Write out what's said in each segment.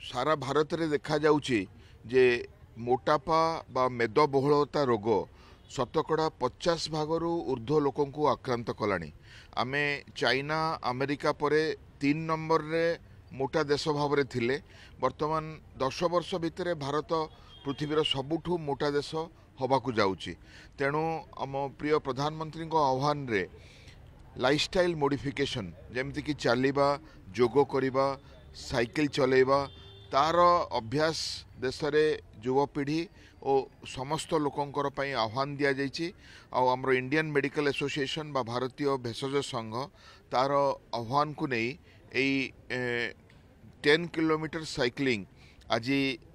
सारा भारत रे देखा जाउची जे मोटापा बा मेदबहुलता रोग शतकड़ा 50 भागरू ऊर्ध्व लोक आक्रांत कलानी। आमे चाइना अमेरिका परे 3 नंबर रे मोटा देश भाव में थिले। वर्तमान 10 वर्ष भितर भारत पृथ्वीर सबुठू मोटा देश होबाकू जाउची। तेणु आम प्रिय प्रधानमंत्री आह्वान रे लाइफस्टाइल मॉडिफिकेशन जेमती कि चलवा जोग करवा साइकिल चलेवा तार अभ्यास देश रे युवपीढ़ी और समस्त लोकंकर पई आह्वान दिया जाइछि। आमर इंडियन मेडिकल एसोसिएशन बा भारतीय भेषज संघ तार आह्वान को नहीं 10 किलोमीटर साइक्लिंग आज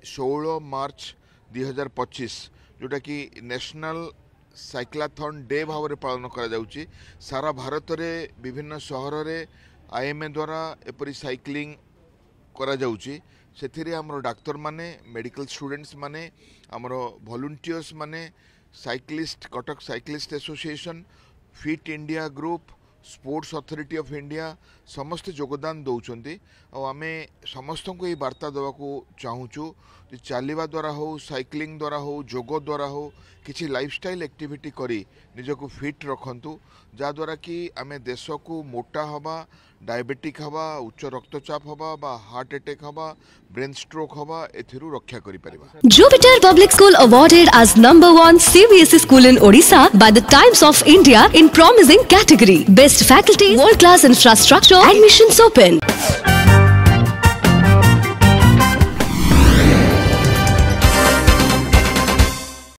16 मार्च 2025 जोटा कि नेशनल साइक्लाथन डे भाव में पालन करा जाउछि। सारा भारत रे विभिन्न सहर रे आईएमए द्वारा एपरी साइक्लिंग करा जाउछि। सेथिरे हमरो डाक्टर माने मेडिकल स्टूडेंट्स माने हमरो वॉलंटियर्स माने cyclist Cuttack cyclist association fit India group sports authority of India समस्त योगदान दौरान आमे समस्त को ये वार्ता देवाकू चाहूँ चलवा द्वारा हो साइक्लिंग द्वारा हो जोग द्वारा हो किसी लाइफस्टाइल एक्टिविटी करी निजको फिट रखंतु जद्वारा कि आमे देश को मोटा हवा डायबिटिक हवा उच्च रक्तचाप हवा बा हार्ट अटैक हवा ब्रेन स्ट्रोक हवा एथिरु रक्षा करि परिबा। Jupiter Public School awarded as #1 CBSE school in Odisha by the Times of India in promising category. Best faculty, world class infrastructure, admissions open.